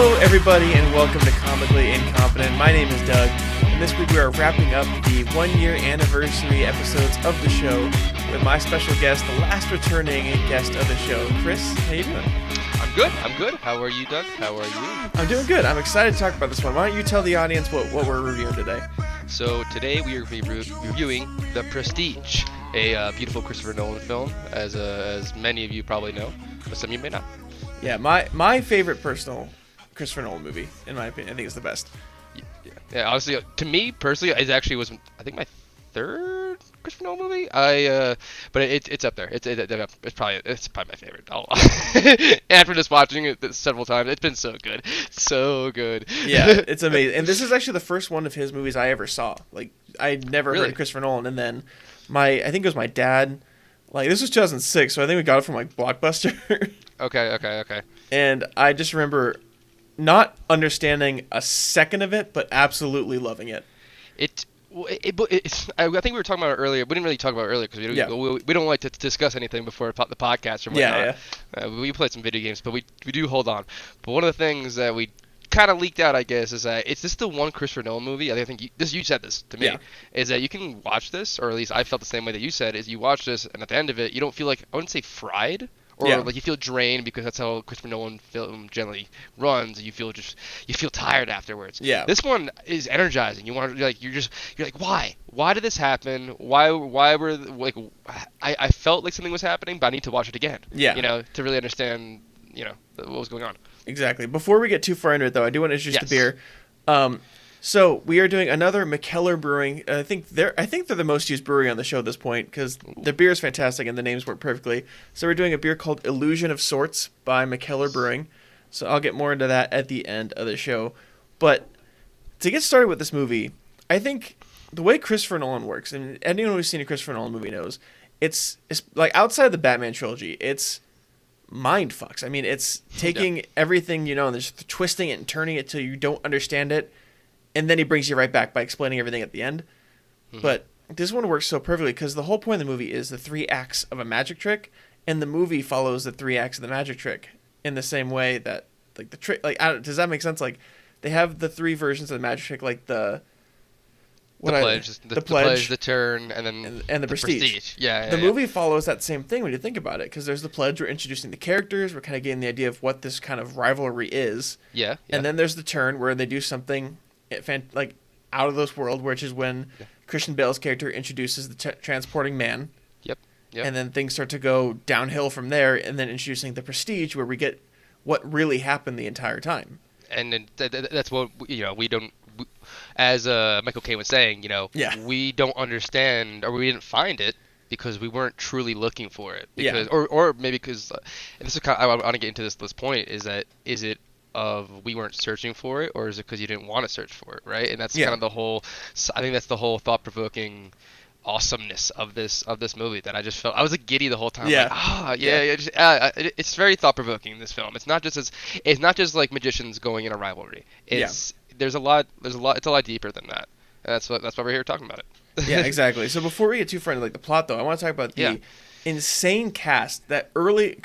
Hello, everybody, and welcome to Comically Incompetent. My name is Doug, and this week we are wrapping up the one-year anniversary episodes of the show with my special guest, the last returning guest of the show, Kris. How you doing? I'm good. How are you, Doug? How are you? I'm doing good. I'm excited to talk about this one. Why don't you tell the audience what we're reviewing today? So today we are reviewing The Prestige, a beautiful Christopher Nolan film, as many of you probably know, but some of you may not. Yeah, my favorite personal Christopher Nolan movie, in my opinion. I think it's the best. Yeah, honestly, to me personally, it actually was, I think, my third Christopher Nolan movie. But it's up there. It's probably my favorite. After just watching it several times, it's been so good, so good. Yeah, it's amazing. And this is actually the first one of his movies I ever saw. Like, I'd never heard of Christopher Nolan, and then I think it was my dad. Like, this was 2006, so I think we got it from like Blockbuster. Okay. And I just remember not understanding a second of it, but absolutely loving it. I think we were talking about it earlier. We didn't really talk about it earlier because we don't like to discuss anything before the podcast or whatnot. Yeah. We played some video games, but we do hold on. But one of the things that we kind of leaked out, I guess, is that it's just the one Christopher Nolan movie. I think you said this to me, is that you can watch this, or at least I felt the same way that you said, is you watch this, and at the end of it, you don't feel like, I wouldn't say fried, or like you feel drained, because that's how Christopher Nolan film generally runs. You feel tired afterwards. Yeah. This one is energizing. You're like, why did this happen? Why were like I felt like something was happening, but I need to watch it again. Yeah. To really understand what was going on. Exactly. Before we get too far into it, though, I do want to introduce the beer. So we are doing another Mikkeller Brewing. I think they're the most used brewery on the show at this point because the beer is fantastic and the names work perfectly. So we're doing a beer called Illusion of Sorts by Mikkeller Brewing. So I'll get more into that at the end of the show. But to get started with this movie, I think the way Christopher Nolan works, and anyone who's seen a Christopher Nolan movie knows, it's like outside the Batman trilogy, it's mind fucks. I mean, it's taking everything and just twisting it and turning it till you don't understand it. And then he brings you right back by explaining everything at the end. Mm-hmm. But this one works so perfectly because the whole point of the movie is the 3 acts of a magic trick, and the movie follows the 3 acts of the magic trick in the same way that like the trick. Like, does that make sense? Like, they have the 3 versions of the magic trick, like the pledge, the turn, and then the prestige. Yeah. The movie follows that same thing when you think about it, because there's the pledge. We're introducing the characters. We're kind of getting the idea of what this kind of rivalry is. Yeah. And then there's the turn where they do something like out of this world, which is when Christian Bale's character introduces the transporting man. Yep. And then things start to go downhill from there, and then introducing the prestige, where we get what really happened the entire time. And that's what we don't. As Michael Caine was saying, we don't understand, or we didn't find it because we weren't truly looking for it. Because, or maybe because, and this is I want to get into this point, is it of we weren't searching for it, or is it because you didn't want to search for it, right? And that's kind of the whole. I think that's the whole thought-provoking awesomeness of this movie that I just felt. I was like giddy the whole time. It's very thought-provoking, this film. It's not just like magicians going in a rivalry. There's a lot. It's a lot deeper than that. And that's why we're here talking about it. Yeah, exactly. So before we get too far into like the plot, though, I want to talk about the insane cast that early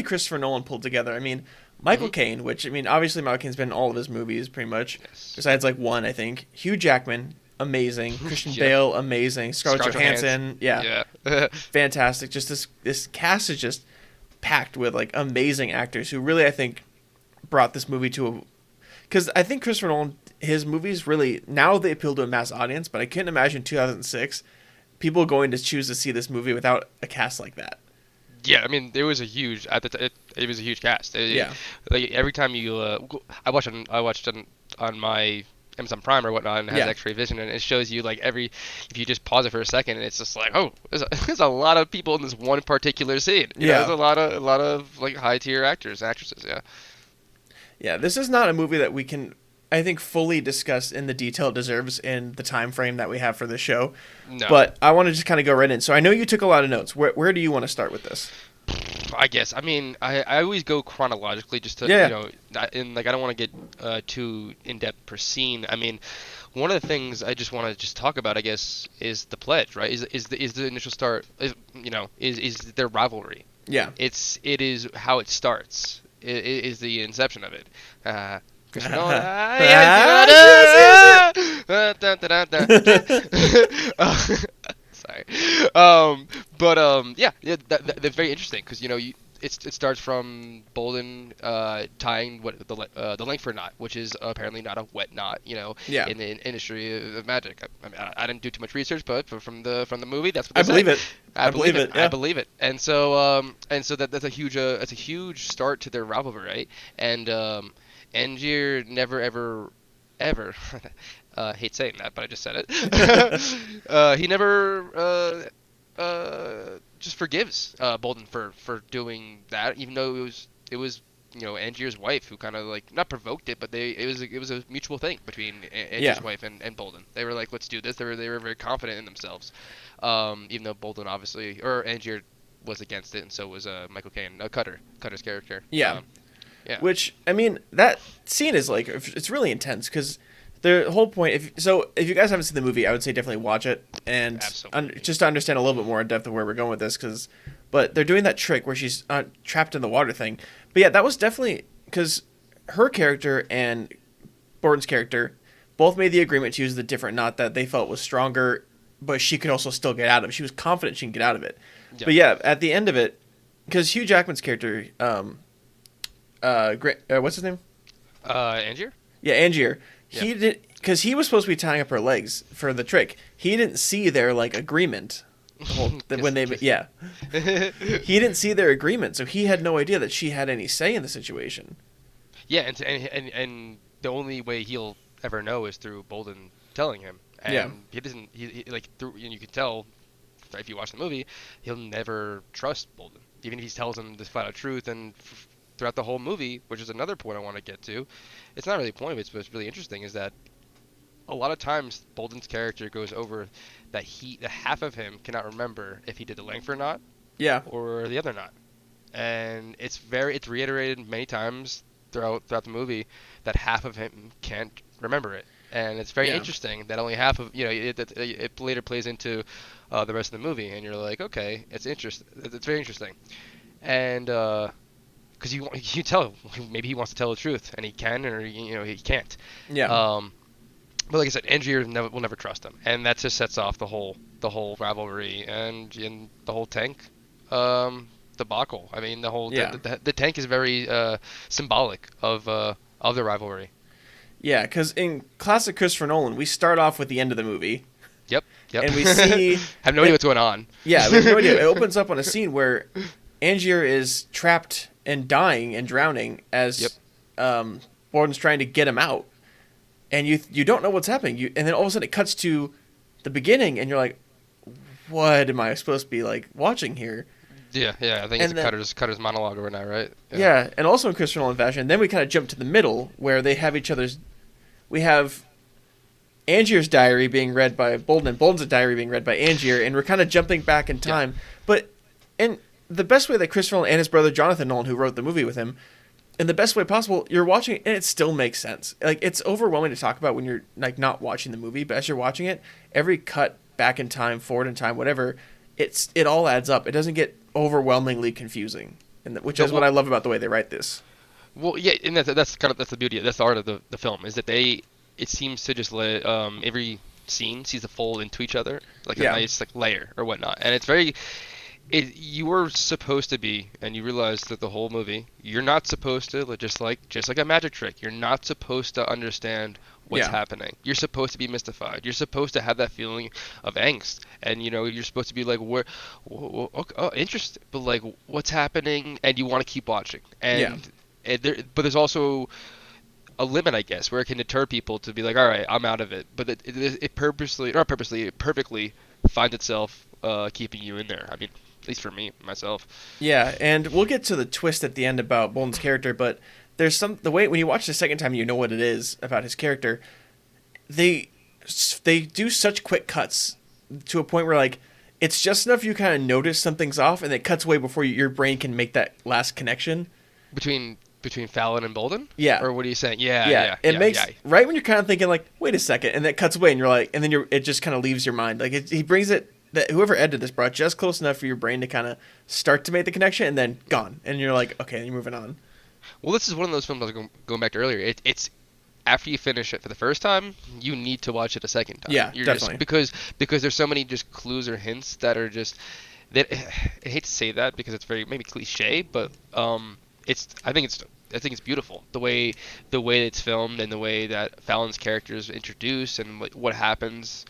Christopher Nolan pulled together. I mean, Michael Caine, which, I mean, obviously Michael Caine's been in all of his movies pretty much, besides like one, I think. Hugh Jackman, amazing. Christian Bale, amazing. Scarlett Johansson, fantastic. Just this cast is just packed with like amazing actors who really, I think, brought this movie to a... Because I think Christopher Nolan, his movies really, now they appeal to a mass audience, but I couldn't imagine 2006 people going to choose to see this movie without a cast like that. Yeah, I mean, it was a huge cast. Like every time I watched on my Amazon Prime or whatnot, and it has X-ray vision, and it shows you like if you just pause it for a second, and it's just like, oh, there's a lot of people in this one particular scene. There's a lot of like high tier actors and actresses. Yeah, this is not a movie that we can, I think, fully discuss in the detail it deserves in the time frame that we have for this show. No. But I want to just kind of go right in. So I know you took a lot of notes. Where do you want to start with this? I guess. I mean, I always go chronologically just to, and like I don't want to get too in-depth per scene. I mean, one of the things I just want to just talk about, I guess, is the pledge, right? Is the initial start, is their rivalry. Yeah. It is how it starts. is the inception of it. Christopher Nolan. Sorry. That's very interesting because it starts from Bolden tying the Langford knot, which is apparently not a wet knot, in the industry of magic. I mean, I didn't do too much research, but from the movie, that's what they say. I believe it. Yeah. I believe it. And so that's a huge start to their rivalry, right? And Angier never ever hate saying that, but I just said it. He never just forgives Bolden for doing that, even though it was Angier's wife who kind of like not provoked it, but it was a mutual thing between Angier's wife and Bolden. They were like, let's do this. They were very confident in themselves, even though Bolden obviously or Angier was against it, and so was Michael Caine, Cutter's character. Yeah. Which, I mean, that scene is like, it's really intense because the whole point, if you guys haven't seen the movie, I would say definitely watch it and just to understand a little bit more in depth of where we're going with this. But they're doing that trick where she's trapped in the water thing. But yeah, that was definitely because her character and Bolden's character both made the agreement to use the different knot that they felt was stronger, but she could also still get out of. She was confident she can get out of it. Yeah. But yeah, at the end of it, because Hugh Jackman's character, what's his name? Angier? Yeah, Angier. He did because he was supposed to be tying up her legs for the trick. He didn't see their agreement when they he didn't see their agreement, so he had no idea that she had any say in the situation. Yeah, and the only way he'll ever know is through Bolden telling him. And he doesn't. He through, and you can tell if you watch the movie, he'll never trust Bolden, even if he tells him the flat out truth and. Throughout the whole movie, which is another point I want to get to, it's not really a point, but it's really interesting, is that a lot of times Bolden's character goes over that the half of him cannot remember if he did the Langford knot, or the other knot, and it's reiterated many times throughout the movie that half of him can't remember it, and it's very interesting that only half of it later plays into the rest of the movie, and you're like, okay, it's very interesting, and. Because you tell maybe he wants to tell the truth and he can or he can't. Yeah. But like I said, Angier will never trust him, and that just sets off the whole rivalry and the whole tank debacle. I mean the tank is very symbolic of the rivalry. Yeah, because in classic Christopher Nolan, we start off with the end of the movie. Yep. And we see have no idea what's going on. Yeah, we have no idea. It opens up on a scene where Angier is trapped and dying and drowning as Bolden's trying to get him out, and you don't know what's happening. And then all of a sudden it cuts to the beginning, and you're like, "What am I supposed to be watching here?" Yeah. I think it's Cutter's monologue over now, right? Yeah, and also in Christopher Nolan fashion. And then we kind of jump to the middle where they have each other's. We have Angier's diary being read by Bolden, and Bolden's diary being read by Angier, and we're kind of jumping back in time, and the best way that Christopher Nolan and his brother Jonathan Nolan, who wrote the movie with him, in the best way possible, you're watching it and it still makes sense. It's overwhelming to talk about when you're not watching the movie, but as you're watching it, every cut back in time, forward in time, whatever, it all adds up. It doesn't get overwhelmingly confusing, which is what I love about the way they write this. Well, yeah, and that's the beauty. That's the art of the film, is that it seems to just let every scene sees to fold into each other a nice layer or whatnot, and it's very. You were supposed to be, and you realize that the whole movie, you're not supposed to, just like a magic trick, you're not supposed to understand what's happening. You're supposed to be mystified. You're supposed to have that feeling of angst, and you're supposed to be like, interesting, but what's happening, and you want to keep watching. But there's also a limit, I guess, where it can deter people to be like, all right, I'm out of it. But it perfectly finds itself keeping you in there. I mean. At least for me, myself. Yeah, and we'll get to the twist at the end about Bolden's character, but there's the way when you watch the second time, you know what it is about his character. They do such quick cuts to a point where it's just enough you kind of notice something's off, and it cuts away before your brain can make that last connection between Fallon and Bolden. Yeah. Or what are you saying? Yeah. It makes right when you're kind of thinking wait a second, and that cuts away, and you're and then it just kind of leaves your mind. He brings it. That whoever edited this brought just close enough for your brain to kind of start to make the connection, and then gone, and you're like, okay, you're moving on. Well, this is one of those films I was going back to earlier. It's after you finish it for the first time, you need to watch it a second time. Yeah, definitely. Because there's so many just clues or hints that are just that I hate to say that because it's very maybe cliche, but I think it's beautiful the way it's filmed and the way that Fallon's character is introduced and what happens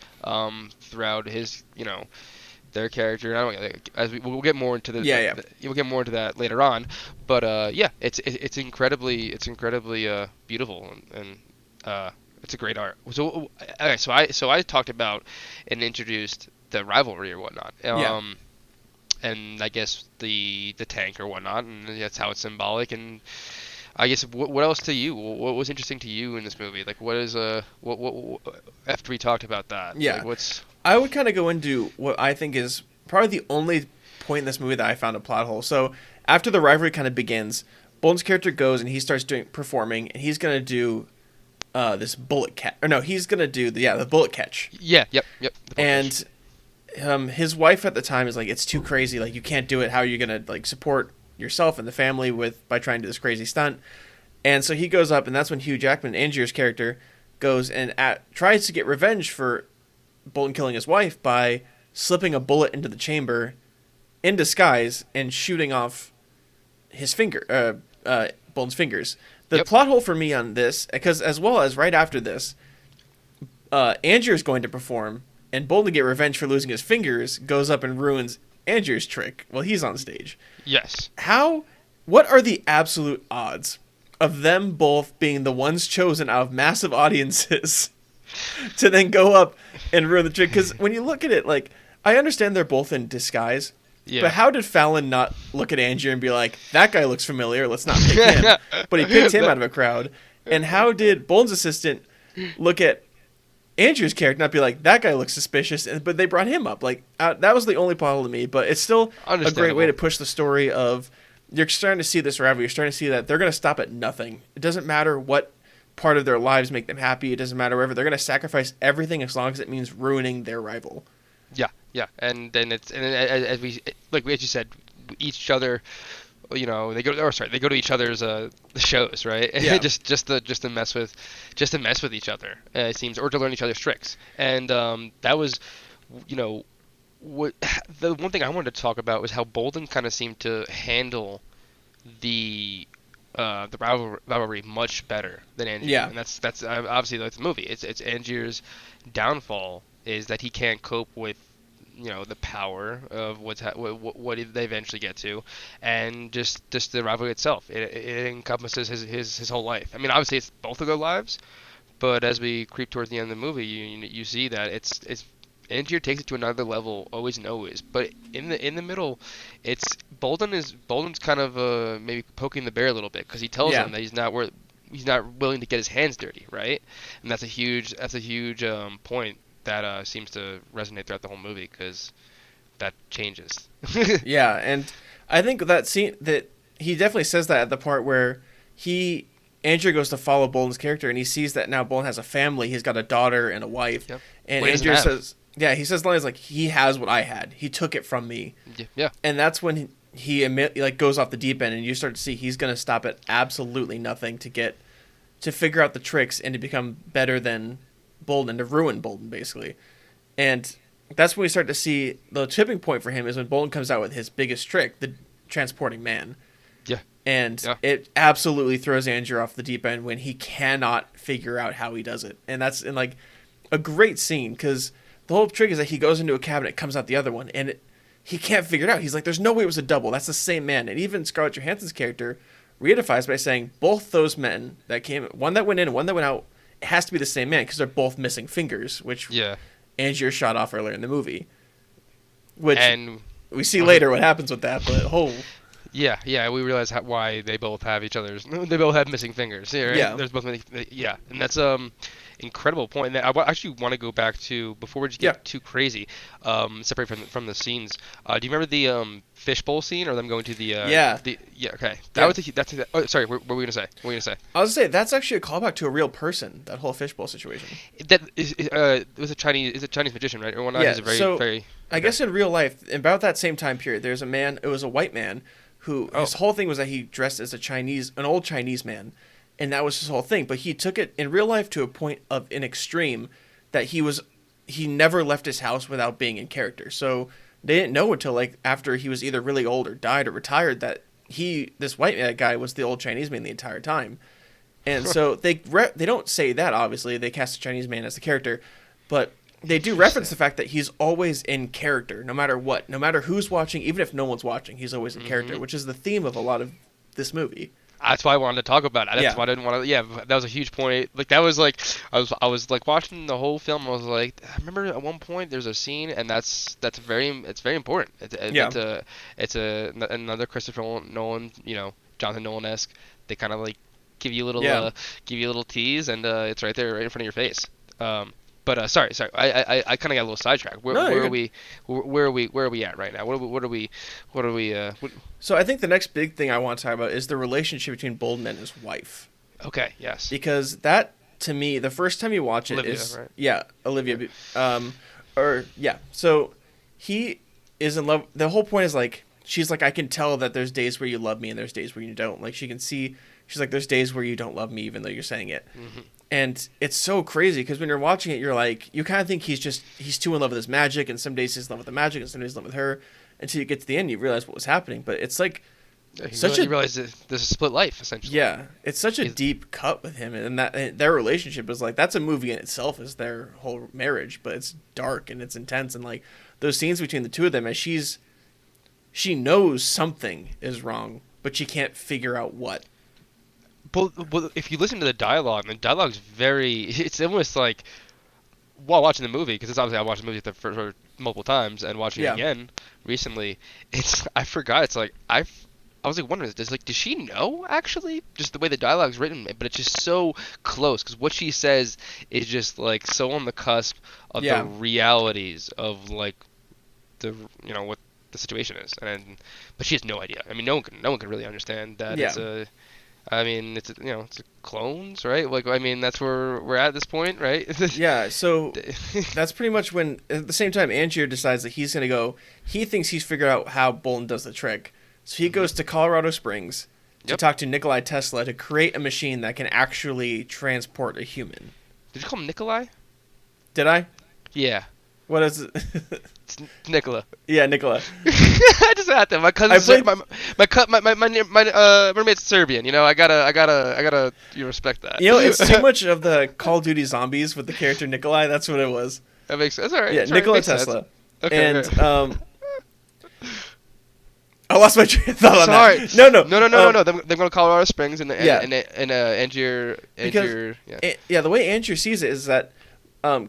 throughout his their character. I don't as we'll get more into we'll get more into that later on, but it's incredibly beautiful and it's a great art. So okay, so I talked about and introduced the rivalry or whatnot. And I guess the tank or whatnot, and that's how it's symbolic. And I guess what else to you? What was interesting to you in this movie? Like, what is what after we talked about that? Yeah, like, I would kind of go into what I think is probably the only point in this movie that I found a plot hole. So after the rivalry kind of begins, Bolton's character goes and he starts performing, and he's gonna do this bullet catch. Or no, he's gonna do the bullet catch. Yeah, yep. And his wife at the time is like, it's too crazy. Like, you can't do it. How are you gonna like support yourself and the family by trying to do this crazy stunt? And so he goes up, and that's when Hugh Jackman, Angier's character, goes and tries to get revenge for Bolton killing his wife by slipping a bullet into the chamber in disguise and shooting off his Bolton's fingers. The plot hole for me on this, because as well as right after this, Angier is going to perform, and Bolton, to get revenge for losing his fingers, goes up and ruins Angier's trick while he's on stage. Yes. What are the absolute odds of them both being the ones chosen out of massive audiences to then go up and ruin the trick? Because when you look at it, like, I understand they're both in disguise, but how did Fallon not look at Angier and be like, that guy looks familiar, let's not pick him? But he picked him out of a crowd. And how did Bolton's assistant look at Angier's character, not be like, that guy looks suspicious, but they brought him up? Like, that was the only problem to me, but it's still a great way to push the story of, you're starting to see this rivalry, you're starting to see that they're going to stop at nothing. It doesn't matter what part of their lives make them happy, it doesn't matter wherever, they're going to sacrifice everything as long as it means ruining their rival. Yeah, and then as you said, each other, they go to each other's shows, right? Yeah. just to mess with each other, it seems, or to learn each other's tricks. And that was, what the one thing I wanted to talk about was how Bolton kind of seemed to handle the rivalry much better than Angier. Yeah. And that's obviously that's the movie. It's Angier's downfall is that he can't cope with the power of what they eventually get to, and just the rivalry itself. It encompasses his whole life. I mean, obviously it's both of their lives, but as we creep towards the end of the movie, you see that it's Angier takes it to another level, always and always. But in the middle, it's Bolton's kind of maybe poking the bear a little bit, because he tells him that he's not willing to get his hands dirty, right? And that's a huge point that seems to resonate throughout the whole movie, because that changes. Yeah, and I think that scene that he definitely says that at the part where Angier goes to follow Bolton's character, and he sees that now Bolton has a family. He's got a daughter and a wife. Yep. And Angier says, he says lines like, he has what I had. He took it from me. Yeah. And that's when he goes off the deep end, and you start to see he's going to stop at absolutely nothing to figure out the tricks and to become better than Bolton and to ruin Bolton, basically. And that's when we start to see the tipping point for him is when Bolton comes out with his biggest trick, the transporting man. Yeah. And it absolutely throws Angier off the deep end when he cannot figure out how he does it. And that's in like a great scene, because the whole trick is that he goes into a cabinet, comes out the other one, and he can't figure it out. He's like, there's no way it was a double. That's the same man. And even Scarlett Johansson's character reifies by saying both those men that came, one that went in and one that went out, it has to be the same man, because they're both missing fingers, which Angier shot off earlier in the movie. Which we see later what happens with that, but Yeah, we realize why they both have they both have missing fingers. Yeah, right? Yeah. There's both and that's incredible point. And I actually want to go back to, before we just get too crazy, separate from the scenes. Do you remember the fishbowl scene, or them going to the okay. Sorry, what were we gonna say? I was gonna say that's actually a callback to a real person. That whole fishbowl situation. That it was a Chinese magician, right? Or one? Yeah. He's a very I guess in real life, about that same time period, there's a man. It was a white man who his whole thing was that he dressed as an old Chinese man, and that was his whole thing. But he took it in real life to a point of an extreme that he never left his house without being in character. So they didn't know until like after he was either really old or died or retired that this white guy was the old Chinese man the entire time. And so they don't say that, obviously. They cast a Chinese man as the character, but they do reference the fact that he's always in character, no matter what. No matter who's watching, even if no one's watching, he's always in character, which is the theme of a lot of this movie. That's why I wanted to talk about it. That's why I didn't want to. Yeah, that was a huge point. Like that was like I was like watching the whole film. I was like, I remember at one point there's a scene, and it's very important. It's another Christopher Nolan, Jonathan Nolan-esque. They kind of like give you a little tease, and it's right there, right in front of your face. But sorry, I kind of got a little sidetracked. Where are we at right now? What are we? So I think the next big thing I want to talk about is the relationship between Bolden and his wife. Okay. Yes. Because that, to me, the first time you watch it Olivia. So he is in love. The whole point is like she's like, I can tell that there's days where you love me and there's days where you don't. Like she can see. She's like, there's days where you don't love me even though you're saying it. Mm-hmm. And it's so crazy because when you're watching it, you're like, you kind of think he's too in love with his magic, and some days he's in love with the magic, and some days he's in love with her. Until you get to the end, you realize what was happening. But it's like you realize that there's a split life essentially. Yeah, it's such a deep cut with him, and that their relationship is like that's a movie in itself, is their whole marriage. But it's dark and it's intense, and like those scenes between the two of them, as she knows something is wrong, but she can't figure out what. But if you listen to the dialogue's it's almost like, while watching the movie, because it's obviously I watched the movie for multiple times, and watching it again recently, I forgot, it's like, I was like wondering, does she know, actually? Just the way the dialogue's written, but it's just so close, because what she says is just like so on the cusp of the realities of like, what the situation is, but she has no idea. I mean, no one can really understand that. It's it's clones, right? Like, I mean, that's where we're at this point, right? Yeah, so that's pretty much when, at the same time, Angier decides that he's going to go, he thinks he's figured out how Bolton does the trick. So he goes to Colorado Springs to talk to Nikola Tesla to create a machine that can actually transport a human. Did you call him Nikolai? Did I? Yeah. What is it? It's Nikola. Yeah, Nikola. I just had to. My cousin, my roommate's Serbian. I gotta respect that. It's too much of the Call of Duty zombies with the character Nikolai. That's what it was. That makes sense. All right. Yeah, Nikola Tesla. Sense. Okay. And I lost my train of thought on that. No. They're going to Colorado Springs and Angier. The way Angier sees it is that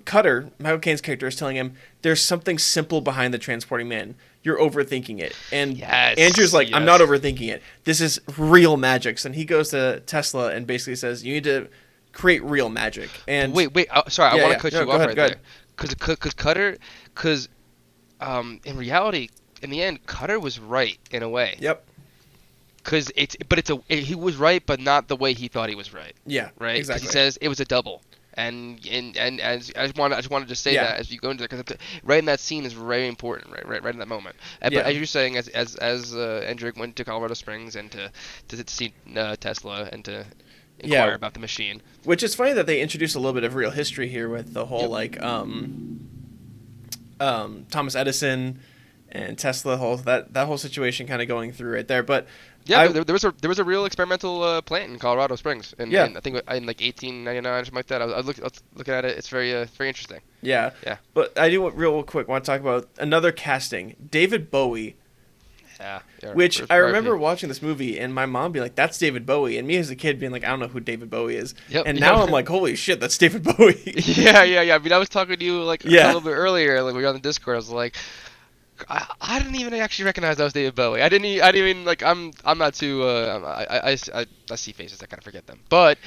Cutter, Michael Caine's character, is telling him there's something simple behind the transporting man. You're overthinking it. And Andrew's like, I'm not overthinking it. This is real magic. And he goes to Tesla and basically says, you need to create real magic. And wait. Sorry, I want to cut you off right there. Because Cutter, in reality, in the end, Cutter was right in a way. Yep. Because he was right, but not the way he thought he was right. Yeah. Right. Exactly. He says it was a double. And as I just wanted to say that as you go into it, because right in that scene is very important, right in that moment. But as you're saying, as Endrick went to Colorado Springs and to see Tesla and to inquire about the machine, which is funny that they introduce a little bit of real history here with the whole Thomas Edison and Tesla, that whole situation kind of going through right there, but. Yeah, there was a real experimental plant in Colorado Springs, and I think in like 1899 or something like that. I was looking at it. It's very interesting. Yeah. But I do real quick want to talk about another casting, David Bowie. Yeah. Which I remember watching this movie and my mom being like, "That's David Bowie," and me as a kid being like, "I don't know who David Bowie is." And now I'm like, "Holy shit, that's David Bowie." Yeah. I mean, I was talking to you a little bit earlier, like we were on the Discord. I was like. I didn't even actually recognize that was David Bowie. I didn't even like. I'm not too. I see faces. I kind of forget them. But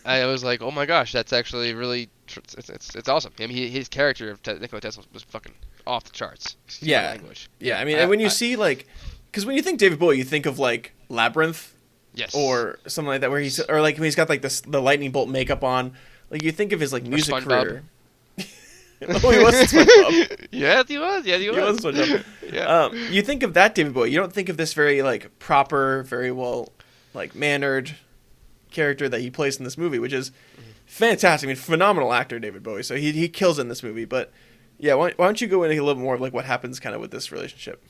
I was like, oh my gosh, that's actually really. It's awesome. I mean, his character of Nikola Tesla was fucking off the charts. Language. Yeah. I mean, and when you see like, because when you think David Bowie, you think of like Labyrinth. Yes. Or something like that, where like when he's got like the lightning bolt makeup on, like you think of his like music career. Oh, he was SpongeBob. Yes, he was. He was SpongeBob. You think of that David Bowie. You don't think of this very like proper, very well like mannered character that he plays in this movie, which is fantastic. I mean, phenomenal actor, David Bowie. So he kills in this movie. But yeah, why don't you go into a little more of like what happens kind of with this relationship?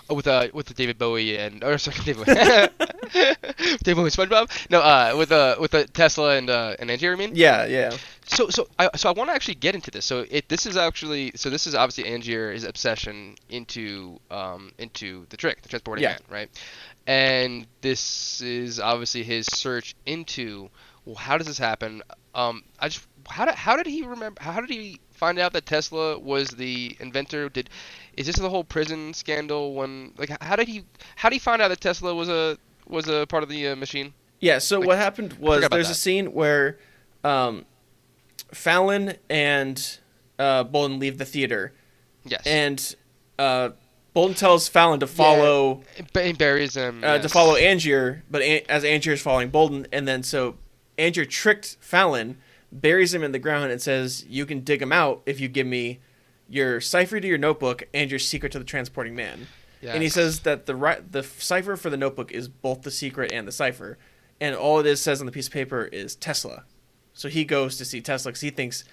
Oh, with the David Bowie and David Bowie, David Bowie, SpongeBob. No, with the Tesla and Angier, you mean? Yeah. So I want to actually get into this. This is obviously Angier's obsession into the trick, the transporting man, right? And this is obviously his search into, well, how does this happen? How did he remember? How did he find out that Tesla was the inventor? Is this the whole prison scandal? How did he find out that Tesla was a part of the machine? Yeah. So what happened was there's a scene where Fallon and Bolden leave the theater. Yes. And Bolden tells Fallon to follow. And buries him. To follow Angier, but as Angier is following Bolden, and then so Angier tricked Fallon, buries him in the ground, and says, "You can dig him out if you give me your cipher to your notebook and your secret to the transporting man." Yes. And he says that the cipher for the notebook is both the secret and the cipher, and all it says on the piece of paper is Tesla. So he goes to see Tesla because he thinks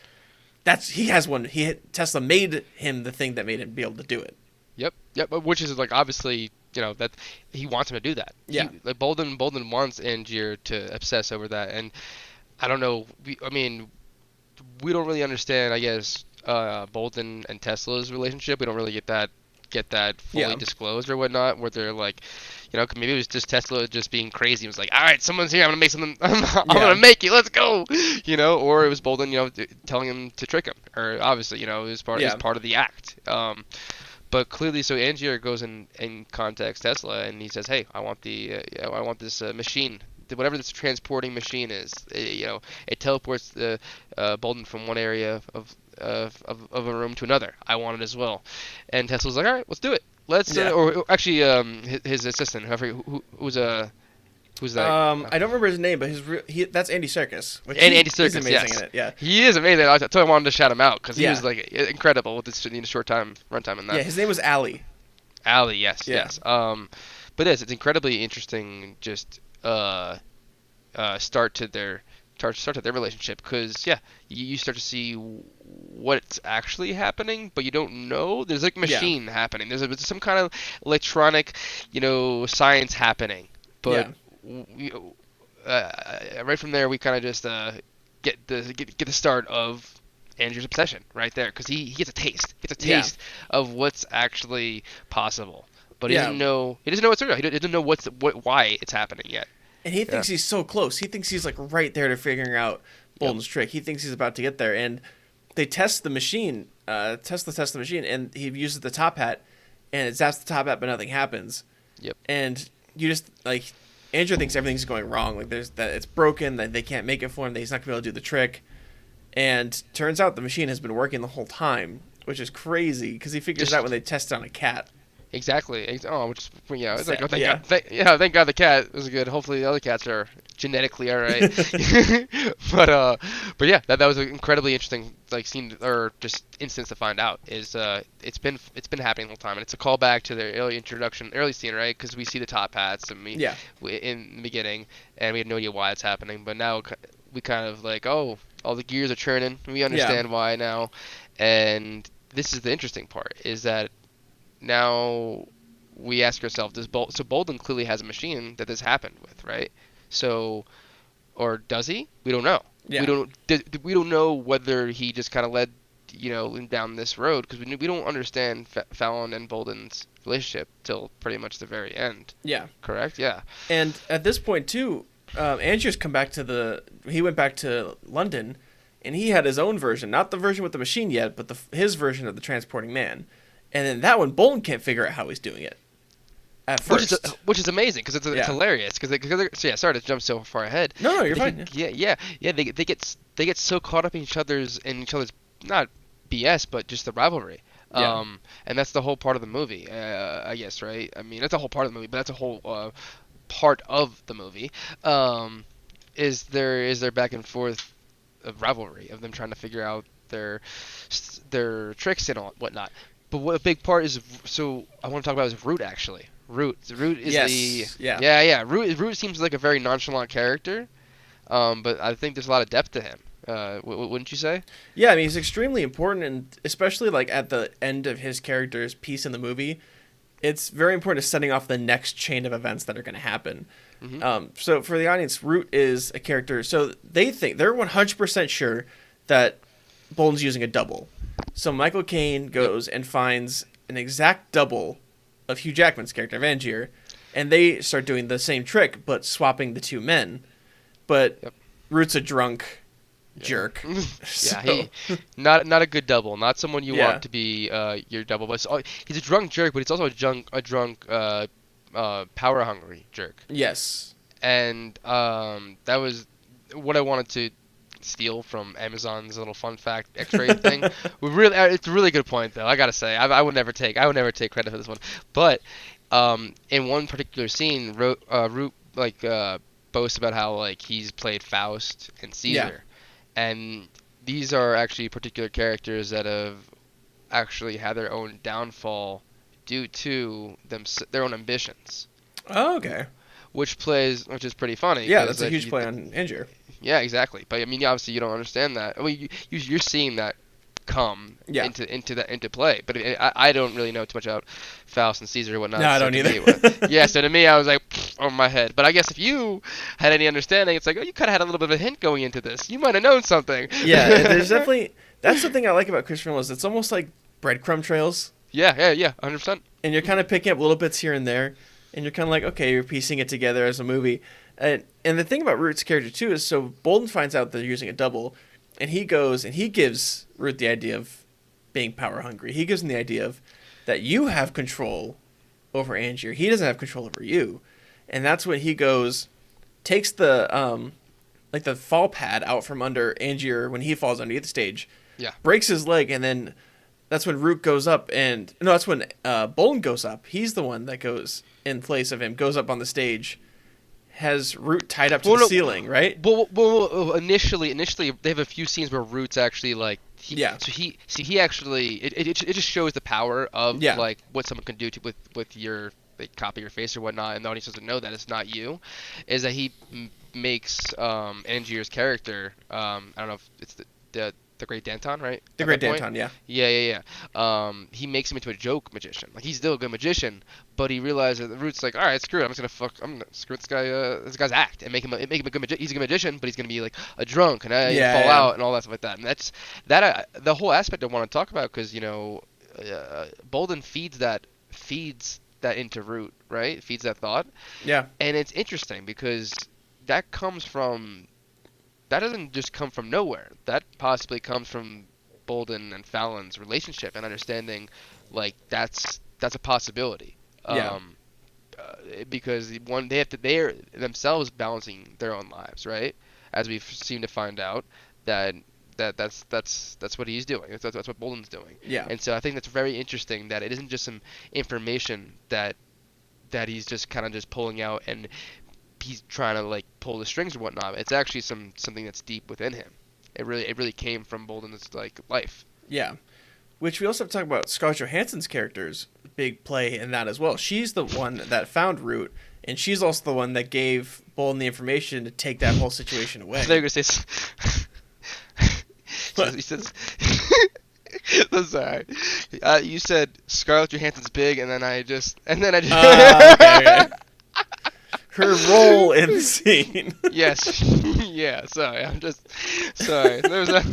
he has one. Tesla made him the thing that made him be able to do it. Yep. Which is like obviously, that he wants him to do that. Yeah. Bolden wants Angier to obsess over that, and I don't know. We don't really understand, I guess, Bolden and Tesla's relationship. We don't really get that fully disclosed or whatnot. Where they're like, maybe it was just Tesla just being crazy. It was like, all right, someone's here. I'm gonna make something. I'm gonna make it. Let's go. Or it was Bolden, telling him to trick him. Or obviously, it was part of the act. But clearly, so Angier goes and contacts Tesla, and he says, "Hey, I want this machine, whatever this transporting machine is. It teleports the Bolden from one area of a room to another. I want it as well." And Tesla's like, "All right, let's do it. Let's." Or actually, his assistant, who's that? I don't remember his name, but that's Andy Serkis. Andy Serkis, he's amazing yes. in it. Yeah, he is amazing. I totally wanted to shout him out because he was like incredible with this short runtime in that. Yeah, his name was Ali. Ali, yes. But it's incredibly interesting. Just start to their relationship because you start to see what's actually happening, but you don't know. There's like machine happening. There's some kind of electronic, science happening, but. Right from there, we kind of just get the start of Andrew's obsession right there because he gets a taste of what's actually possible, but he doesn't know what's real. He doesn't know why it's happening yet. And he thinks he's so close. He thinks he's like right there to figuring out Bolden's trick. He thinks he's about to get there, and they test the machine. Tesla tests the machine, and he uses the top hat, and it zaps the top hat, but nothing happens. Yep. And you just like. Andrew thinks everything's going wrong, like that it's broken, that they can't make it for him, that he's not gonna be able to do the trick, and turns out the machine has been working the whole time, which is crazy because he figures it out when they test it on a cat. Exactly. Oh, which it's like thank God the cat was good. Hopefully the other cats are genetically all right. but yeah, that was an incredibly interesting scene or just instance to find out. Is it's been happening the whole time, and it's a callback to their early scene, right? Because we see the top hats and in the beginning, and we had no idea why it's happening, but now we kind of like, oh, all the gears are churning. We understand why now, and this is the interesting part: is that now we ask ourselves, so Bolden clearly has a machine that this happened with, right? So, or does he? We don't know. Yeah. We don't know whether he just kind of led down this road because we don't understand Fallon and Bolden's relationship till pretty much the very end. Yeah. Correct. Yeah. And at this point too, Andrew's come back he went back to London, and he had his own version, not the version with the machine yet, but his version of the transporting man. And then that one, Bolden can't figure out how he's doing it at first. Which is amazing because it's hilarious. Sorry to jump so far ahead. No, you're fine. They get so caught up in each other's not BS, but just the rivalry. Yeah. And that's the whole part of the movie, I guess, right? I mean, that's the whole part of the movie, but that's a whole part of the movie. Is their back and forth of rivalry of them trying to figure out their tricks and whatnot. But what a big part is, so I want to talk about is Root actually. Root is Root seems like a very nonchalant character, but I think there's a lot of depth to him. Wouldn't you say? Yeah, I mean he's extremely important, and especially like at the end of his character's piece in the movie, it's very important to setting off the next chain of events that are going to happen. Mm-hmm. So for the audience, Root is a character. So they're 100% sure that Bolton's using a double. So Michael Caine goes and finds an exact double of Hugh Jackman's character, of Angier, and they start doing the same trick, but swapping the two men. But Root's a drunk jerk. He not a good double, not someone you want to be your double. But he's a drunk jerk, but he's also a drunk power hungry jerk. Yes, and that was what I wanted to steal from Amazon's little fun fact X-ray thing. It's a really good point though. I gotta say, I would never take credit for this one. But in one particular scene, Root boasts about how like he's played Faust and Caesar, and these are actually particular characters that have actually had their own downfall due to their own ambitions. Oh, okay. Which is pretty funny. Yeah, that's a huge play on Angier. Yeah, exactly. But I mean, obviously, you don't understand that. I mean, you're seeing that come into play. But I don't really know too much about Faust and Caesar or whatnot. No, I don't either. So to me, I was like, over my head. But I guess if you had any understanding, it's like, oh, you kind of had a little bit of a hint going into this. You might have known something. Yeah, there's definitely. That's the thing I like about Christopher Nolan is it's almost like breadcrumb trails. Yeah, 100%. And you're kind of picking up little bits here and there, and you're kind of like, okay, you're piecing it together as a movie. And the thing about Root's character, too, is so Bolton finds out they're using a double, and he goes and he gives Root the idea of being power hungry. He gives him the idea of that you have control over Angier. He doesn't have control over you. And that's when he goes, takes the the fall pad out from under Angier when he falls underneath the stage, breaks his leg, and then that's when Root goes up that's when Bolton goes up. He's the one that goes in place of him, goes up on the stage, has Root tied up to the ceiling, right? Well, initially they have a few scenes where Root's actually like he actually it just shows the power of like what someone can do with your copy your face or whatnot, and the audience doesn't know that it's not you. Is that he makes Angier's character I don't know if it's the Great Danton, right? The Great Danton, yeah. Yeah. He makes him into a joke magician. Like he's still a good magician, but he realizes that the Root's like, all right, screw it. I'm gonna screw this guy's act and make him a good magician. He's a good magician, but he's gonna be like a drunk and fall out and all that stuff like that. And that's the whole aspect I want to talk about because Bolton feeds that into Root, right? Feeds that thought. Yeah. And it's interesting because that doesn't just come from nowhere. That possibly comes from Bolton and Fallon's relationship and understanding, like that's a possibility. Because they're themselves balancing their own lives, right? As we seem to find out that's what he's doing. That's what Bolton's doing. Yeah. And so I think that's very interesting that it isn't just some information that he's just kind of just pulling out and he's trying to like pull the strings or whatnot. It's actually something that's deep within him. It really came from Bolton's like life. Yeah, which we also have to talk about Scarlett Johansson's character's big play in that as well. She's the one that found Root, and she's also the one that gave Bolton the information to take that whole situation away. I thought you were gonna say. He says. I'm sorry. You said Scarlett Johansson's big, and then I just. Okay. Her role in the scene. Yes. Yeah, sorry. I'm just... Sorry. There's a...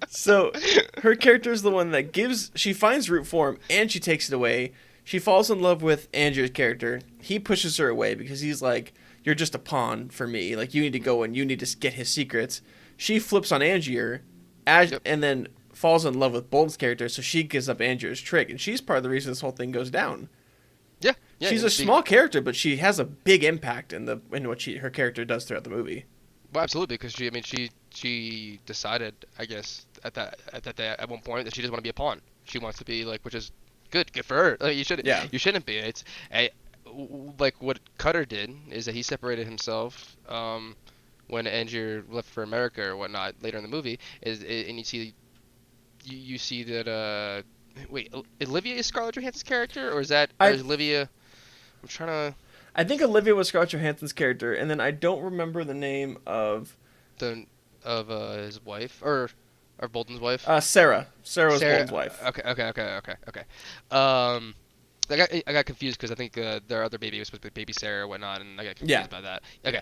So, her character is the one that she finds Root form, and she takes it away. She falls in love with Angier's character. He pushes her away because he's like, you're just a pawn for me. Like, you need to go and you need to get his secrets. She flips on Angier, and then falls in love with Bolton's character, so she gives up Angier's trick, and she's part of the reason this whole thing goes down. Yeah, she's a small character, but she has a big impact in what her character does throughout the movie. Well, absolutely, because she decided, I guess, at one point that she doesn't want to be a pawn. She wants to be like, which is good for her. Like, you shouldn't be. It's like what Cutter did is that he separated himself when Angier left for America or whatnot later in the movie. And you see that Wait, Olivia is Scarlett Johansson's character, or is Olivia? I'm trying to. I think Olivia was Scarlett Johansson's character, and then I don't remember the name of his wife or Bolton's wife. Sarah. Sarah was Bolton's wife. Okay. I got confused because I think their other baby was supposed to be baby Sarah or whatnot, and I got confused by that. Okay.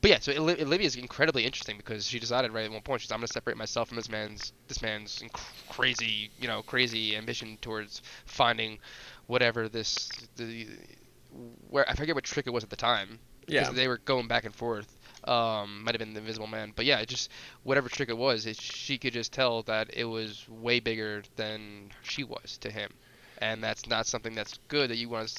But yeah, so Olivia is incredibly interesting because she decided right at one point, I'm going to separate myself from this man's crazy ambition towards finding whatever where I forget what trick it was at the time. Yeah. They were going back and forth. Might have been the Invisible Man, but yeah, just whatever trick it was, she could just tell that it was way bigger than she was to him. And that's not something that's good that you want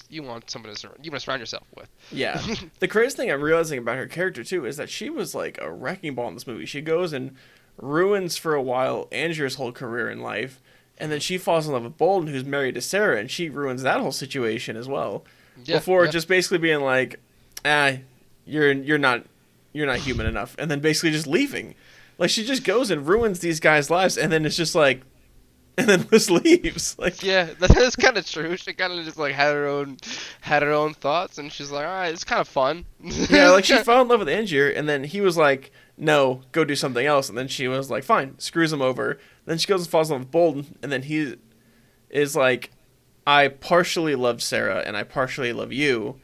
someone to surround yourself with. Yeah. The crazy thing I'm realizing about her character too is that she was like a wrecking ball in this movie. She goes and ruins for a while Andrew's whole career in life, and then she falls in love with Bolton, who's married to Sarah, and she ruins that whole situation as well. Yeah, before just basically being like, you're not human enough, and then basically just leaving. Like, she just goes and ruins these guys' lives, and then it's just like, and then just leaves. Like, yeah, that's kind of true. She kind of just like had her own thoughts, and she's like, all right, it's kind of fun. Yeah, like she fell in love with Angier, and then he was like, no, go do something else, and then she was like, fine, screws him over. Then she goes and falls in love with Bolton, and then he is like, I partially loved Sarah, and I partially love you.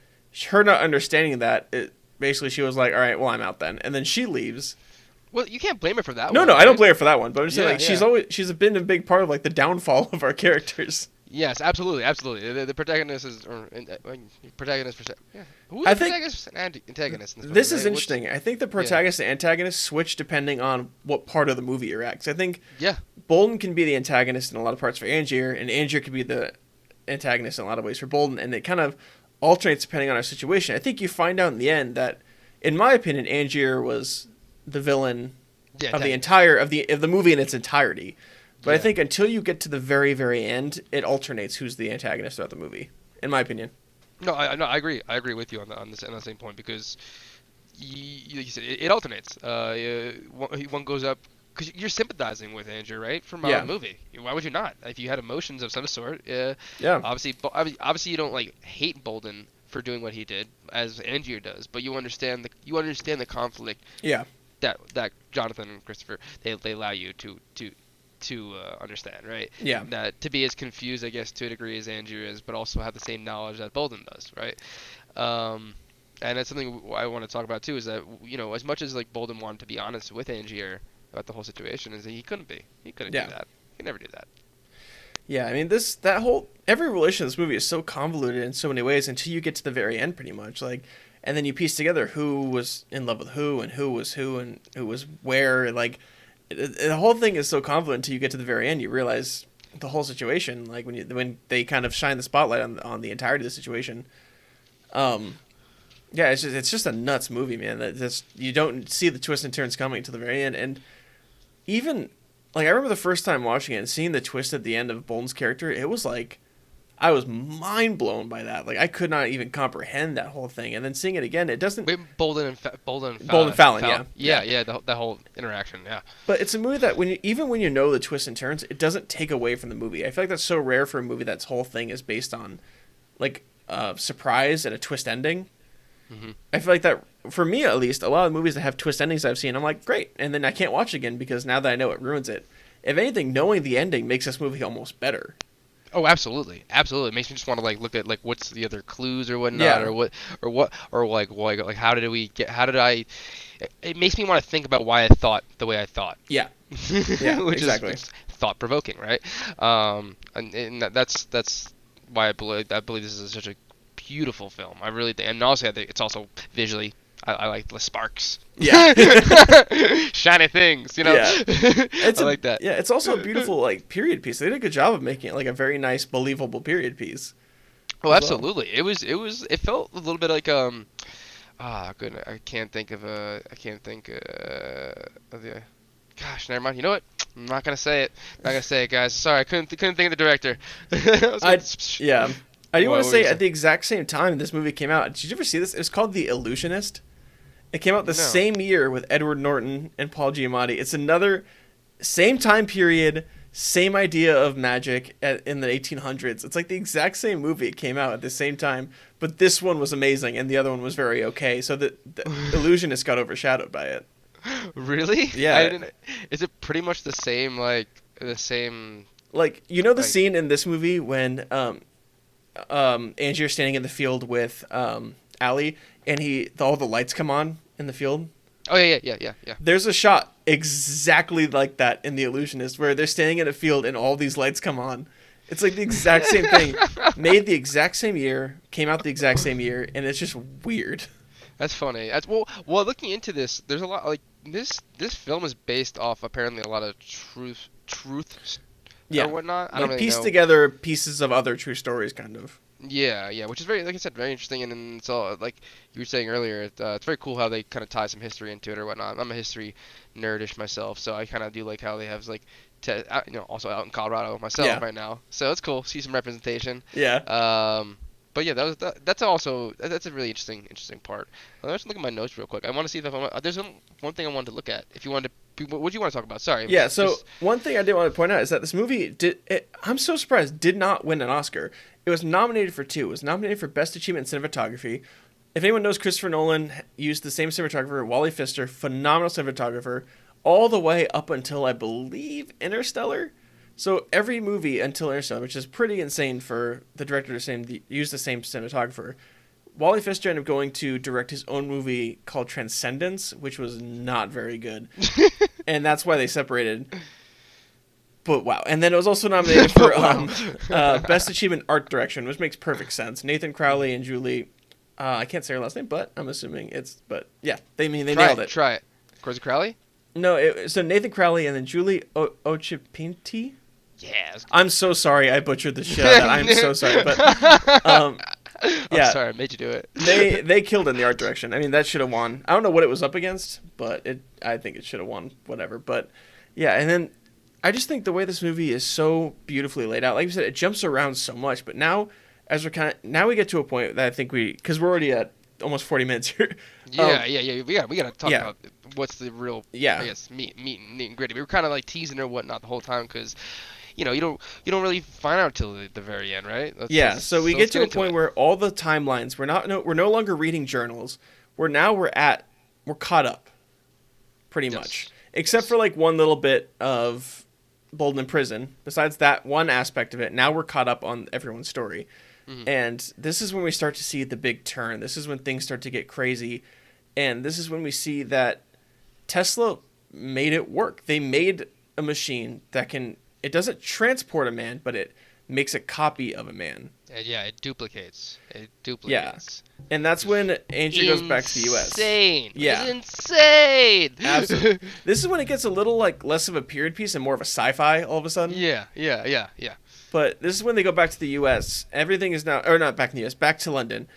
Her not understanding that, basically she was like, all right, well, I'm out then, and then she leaves. Well, you can't blame her for that one. No, right? I don't blame her for that one. But I'm just saying, like, she's been a big part of like the downfall of our characters. Yes, absolutely. The protagonist is, protagonist for Who's the protagonist and antagonist? This is interesting. I think the protagonist and antagonist switch depending on what part of the movie you're at. 'Cause I think Bolton can be the antagonist in a lot of parts for Angier, and Angier can be the antagonist in a lot of ways for Bolton, and it kind of alternates depending on our situation. I think you find out in the end that, in my opinion, Angier was the villain of the movie in its entirety. But I think until you get to the very, very end, it alternates who's the antagonist throughout the movie, in my opinion. No, I agree. I agree with you on the same point because, like you said, it alternates. One goes up because you're sympathizing with Andrew, right, from the movie. Why would you not? If you had emotions of some sort, obviously you don't like hate Bolton for doing what he did, as Angier does, but you understand the conflict. Yeah. That Jonathan and Christopher they allow you to understand, right? Yeah. That to be as confused, I guess, to a degree as Andrew is, but also have the same knowledge that Bolton does, right? And that's something I want to talk about too. Is that as much as like Bolton wanted to be honest with Angier about the whole situation, is that he couldn't be. He couldn't do that. He could never do that. Yeah, I mean every relation in this movie is so convoluted in so many ways until you get to the very end, pretty much. Like. And then you piece together who was in love with who, and who was who, and who was where. Like, the whole thing is so convoluted until you get to the very end. You realize the whole situation. Like when they kind of shine the spotlight on the entirety of the situation. It's just a nuts movie, man. That you don't see the twists and turns coming to the very end. And even like I remember the first time watching it and seeing the twist at the end of Bolton's character, it was like. I was mind blown by that. Like I could not even comprehend that whole thing. And then seeing it again, it doesn't. Wait, Bolton and Fallon. Yeah. The whole interaction. Yeah. But it's a movie that even when you know the twists and turns, it doesn't take away from the movie. I feel like that's so rare for a movie that's whole thing is based on, like, a surprise and a twist ending. Mm-hmm. I feel like that for me at least, a lot of movies that have twist endings I've seen, I'm like, great, and then I can't watch it again because now that I know it ruins it. If anything, knowing the ending makes this movie almost better. Oh, absolutely. It makes me just want to like look at like what's the other clues or whatnot, or how did I? It makes me want to think about why I thought the way I thought. Yeah. Yeah. Which exactly. is thought provoking, right? And that's why I believe this is such a beautiful film. I really think, and also I think it's also visually. I like the sparks. Yeah. Shiny things, Yeah. I like that. Yeah, it's also a beautiful like period piece. They did a good job of making it like a very nice, believable period piece. Oh, absolutely. Well. It felt a little bit like I can't think of the gosh, never mind. You know what? I'm not gonna say it, guys. Sorry, I couldn't think of the director. Yeah. I do want to say at the exact same time this movie came out. Did you ever see this? It was called The Illusionist. It came out the same year with Edward Norton and Paul Giamatti. It's another same time period, same idea of magic in the 1800s. It's like the exact same movie. It came out at the same time, but this one was amazing and the other one was very okay. So the Illusionist got overshadowed by it. Really? Yeah. Is it pretty much the same, like the same? Like, you know the scene in this movie when Angier's standing in the field with Allie and all the lights come on in the field? Oh yeah. There's a shot exactly like that in The Illusionist where they're standing in a field and all these lights come on. It's like the exact same thing. Made the exact same year, came out the exact same year, and it's just weird. That's funny. Well, looking into this, there's a lot like this film is based off apparently a lot of truth or whatnot. I don't really piece know. Together pieces of other true stories, kind of. Yeah, which is very, like I said, very interesting, and it's all like you were saying earlier. It's very cool how they kind of tie some history into it or whatnot. I'm a history nerdish myself, so I kind of do like how they have like, also out in Colorado myself right now, so it's cool. See some representation. Yeah. But yeah, that's a really interesting part. Let's look at my notes real quick. I want to see if there's one thing I wanted to look at. If you wanted to, what do you want to talk about? Sorry. Yeah. So one thing I did want to point out is that this movie I'm so surprised did not win an Oscar. It was nominated for 2. It was nominated for Best Achievement in Cinematography. If anyone knows, Christopher Nolan used the same cinematographer, Wally Pfister, phenomenal cinematographer, all the way up until, I believe, Interstellar. So every movie until Interstellar, which is pretty insane for the director to use the same cinematographer, Wally Pfister ended up going to direct his own movie called Transcendence, which was not very good. And that's why they separated. But wow. And then it was also nominated for Best Achievement Art Direction, which makes perfect sense. Nathan Crowley and Julie, I can't say her last name, but I'm assuming but yeah, they nailed it. Try it. Corey Crowley? No, so Nathan Crowley and then Julie Ochipinti. Yeah. I'm so sorry I butchered the shit out of that. I'm so sorry, but yeah. I'm sorry I made you do it. They killed in the art direction. I mean, that should have won. I don't know what it was up against, but I think it should have won. Whatever. But yeah, and then I just think the way this movie is so beautifully laid out. Like you said, it jumps around so much. But now, now we get to a point that I think because we're already at almost 40 minutes here. Yeah. We gotta talk about what's the real, I guess, meat and gritty. We were kind of like teasing or whatnot the whole time because, you don't really find out till the very end, right? So we get to a point where all the timelines, we're no longer reading journals. We're caught up, pretty much, except for like one little bit of Bolden in prison. Besides that one aspect of it, now we're caught up on everyone's story. Mm-hmm. And this is when we start to see the big turn. This is when things start to get crazy. And this is when we see that Tesla made it work. They made a machine that it doesn't transport a man, but it makes a copy of a man. It duplicates. Yeah. And that's when Angie goes back to the U.S. Insane. Yeah. It's insane. Absolutely. This is when it gets a little like less of a period piece and more of a sci-fi all of a sudden. Yeah. But this is when they go back to the U.S. Everything is now, or not back in the U.S., back to London.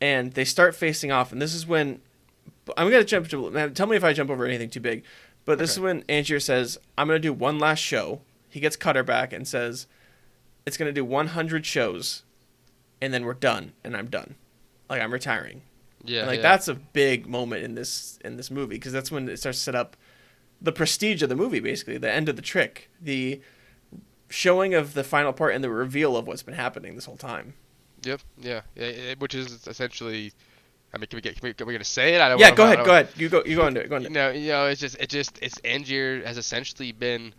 And they start facing off. And this is when, I'm going to jump to, tell me if I jump over anything too big. But this is when Angier says, I'm going to do one last show. He gets Cutter back and says, it's going to do 100 shows. And then we're done. And I'm done. Like, I'm retiring. Yeah. And that's a big moment in this movie. Because that's when it starts to set up the prestige of the movie, basically. The end of the trick. The showing of the final part and the reveal of what's been happening this whole time. Yep. Yeah. Which is essentially, I mean, are we gonna say it? I don't. Yeah. Go ahead. You go into it. Go into it. It's Angier has essentially been,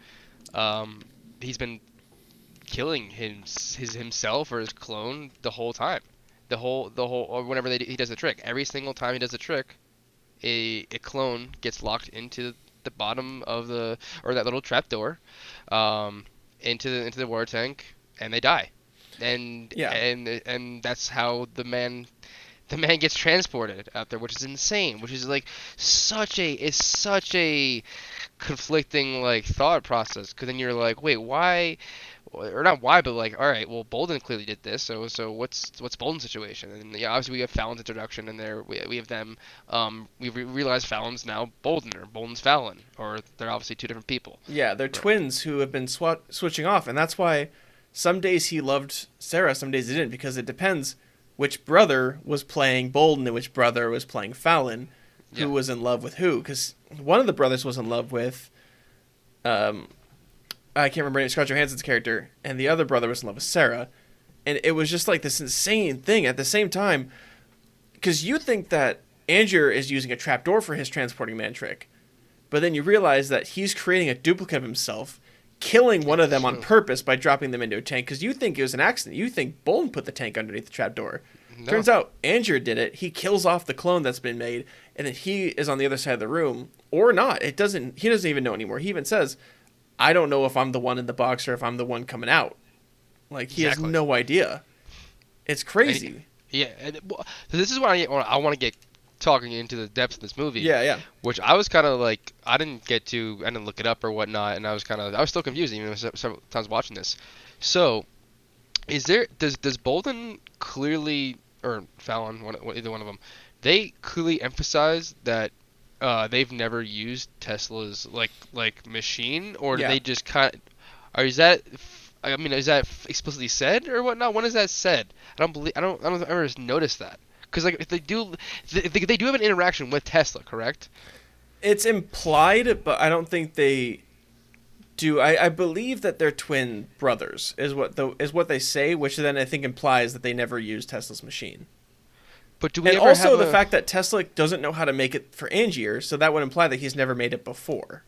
he's been killing himself or his clone the whole time. The whole or whenever he does the trick. Every single time he does the trick, a clone gets locked into the bottom of that little trapdoor, into the water tank, and they die. And that's how the man gets transported out there, which is insane, which is like such a conflicting like thought process, because then you're like, wait, why, or not why, but like, all right, well, Bolden clearly did this, so what's Bolden's situation? And obviously we have Fallon's introduction, and there we have them, we realize Fallon's now Bolden, or Bolden's Fallon, or they're obviously two different people. Yeah, they're twins who have been switching off, and that's why some days he loved Sarah, some days he didn't, because it depends which brother was playing Bolden and which brother was playing Fallon, who was in love with who. Because one of the brothers was in love with, I can't remember, Scarlett Johansson's character, and the other brother was in love with Sarah. And it was just like this insane thing at the same time, because you think that Angier is using a trapdoor for his transporting man trick, but then you realize that he's creating a duplicate of himself, killing one of them on purpose by dropping them into a tank, because you think it was an accident. You think Bolton put the tank underneath the trapdoor. No. Turns out Angier did it. He kills off the clone that's been made, and then he is on the other side of the room, or not. He doesn't even know anymore. He even says, I don't know if I'm the one in the box or if I'm the one coming out. Like, he has no idea. It's crazy. So this is why I want to get talking into the depths of this movie. Yeah. Which I was kind of like, I didn't look it up or whatnot, and I was still confused even several times watching this. So, does Bolton clearly, or Fallon, either one of them, they clearly emphasize that they've never used Tesla's like machine, or do they just kind of, or is that explicitly said or whatnot? When is that said? I don't ever notice that, because like if they do have an interaction with Tesla, correct? It's implied, but I don't think they do. I believe that they're twin brothers is what they say, which then I think implies that they never used Tesla's machine. But do we and ever also have the fact that Tesla doesn't know how to make it for Angier, so that would imply that he's never made it before.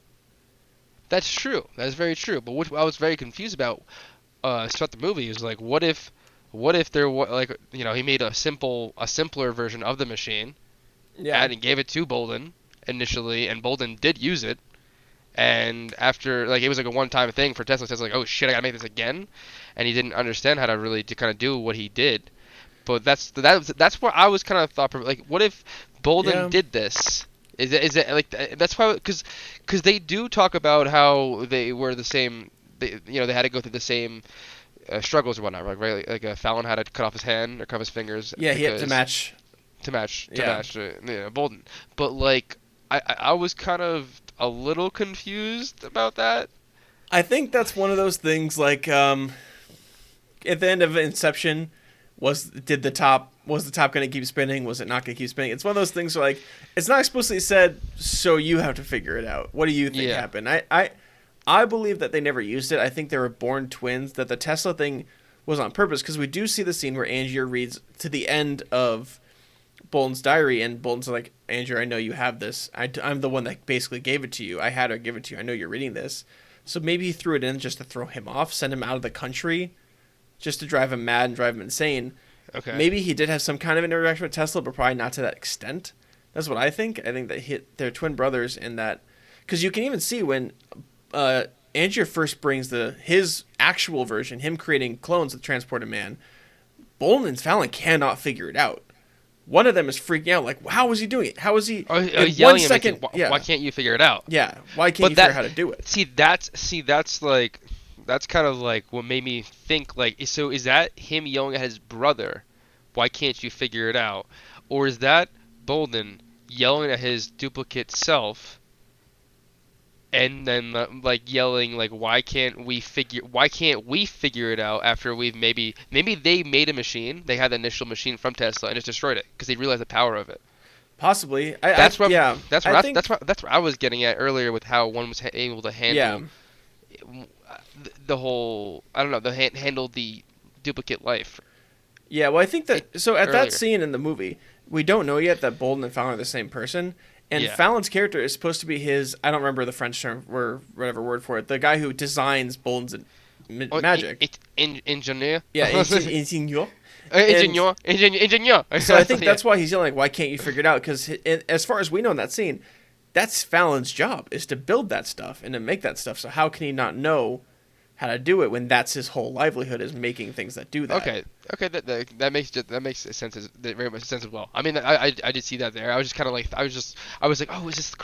That's true. That is very true. But what I was very confused about throughout the movie is like, what if there was, like, you know, he made a simpler version of the machine, and gave it to Bolton initially, and Bolton did use it, and after, like, it was like a one-time thing for Tesla. Tesla's like, oh shit, I gotta make this again, and he didn't understand how to really to kind of do what he did. But that's where I was kind of thought, like, what if Bolton did this? Is it like, that's why, because they do talk about how they were the same, they had to go through the same struggles or whatnot, right? Like Fallon had to cut off his hand or cut off his fingers. Yeah, he had to match Bolton. But like, I was kind of a little confused about that. I think that's one of those things, like, at the end of Inception, was the top going to keep spinning? Was it not going to keep spinning? It's one of those things where, like, it's not explicitly said, so you have to figure it out. What do you think happened? I believe that they never used it. I think they were born twins, that the Tesla thing was on purpose, because we do see the scene where Angier reads to the end of Bolton's diary, and Bolton's like, Angier, I know you have this. I'm the one that basically gave it to you. I had her give it to you. I know you're reading this. So maybe he threw it in just to throw him off, send him out of the country, just to drive him mad and drive him insane. Okay. Maybe he did have some kind of interaction with Tesla, but probably not to that extent. That's what I think. I think that they're twin brothers in that, because you can even see when Angier first brings his actual version, him creating clones of Transported Man, Bolton and Fallon cannot figure it out. One of them is freaking out, like, how was he doing it? How is he? In 1 second, why can't you figure it out? Yeah, why can't you figure out how to do it? That's kind of like what made me think, like, so is that him yelling at his brother, why can't you figure it out? Or is that Bolton yelling at his duplicate self, and then like yelling, like, why can't we figure it out after we've maybe they made a machine, they had the initial machine from Tesla and just destroyed it because they realized the power of it. Possibly. That's what I was getting at earlier with how one was able to handle the whole, I don't know, handle the duplicate life. Yeah, well, I think that, so at that scene in the movie, we don't know yet that Bolton and Fallon are the same person, and Fallon's character is supposed to be his, I don't remember the French term, or whatever word for it, the guy who designs Bolton's magic. Ingenieur? Yeah, ingenieur. Ingenieur. So I think that's why he's yelling, like, why can't you figure it out? Because as far as we know in that scene, that's Fallon's job, is to build that stuff and to make that stuff. So how can he not know how to do it when that's his whole livelihood, is making things that do that? Okay, that makes sense. Very much sense as well. I mean, I did see that there. I was just kind of like, I was like, oh, is this the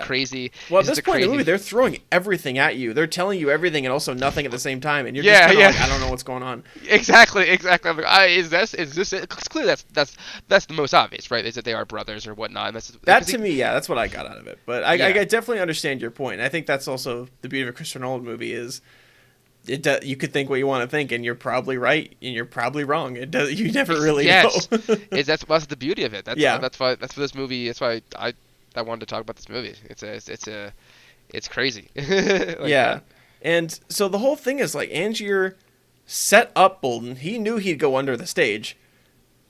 crazy? Well, at this point in the movie, they're throwing everything at you. They're telling you everything and also nothing at the same time, and you're just kind of like, I don't know what's going on. Exactly. I'm like, is this it? Because clearly that's the most obvious, right? Is that they are brothers or whatnot. And that to me, that's what I got out of it. But I definitely understand your point. I think that's also the beauty of a Christopher Nolan movie is, you could think what you want to think, and you're probably right, and you're probably wrong. You never really know. That's the beauty of it. That's why this movie. That's why I wanted to talk about this movie. It's crazy. And so the whole thing is like Angier set up Bolden. He knew he'd go under the stage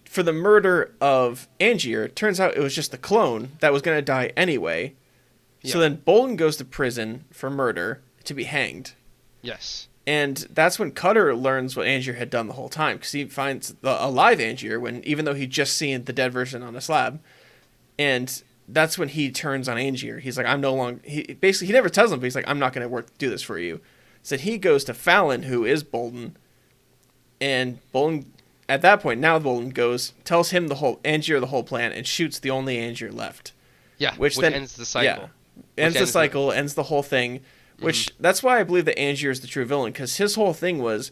for the murder of Angier. Turns out it was just the clone that was going to die anyway. Yeah. So then Bolden goes to prison for murder to be hanged. Yes. And that's when Cutter learns what Angier had done the whole time, because he finds the alive Angier even though he'd just seen the dead version on a slab. And that's when he turns on Angier. He's like, I'm no longer... He never tells him, but he's like, I'm not going to do this for you. So he goes to Fallon, who is Bolden. And Bolden, at that point, now Bolden tells him Angier the whole plan, and shoots the only Angier left. Yeah, which then ends the cycle. Yeah, ends the whole thing. Which, that's why I believe that Angier is the true villain, because his whole thing was...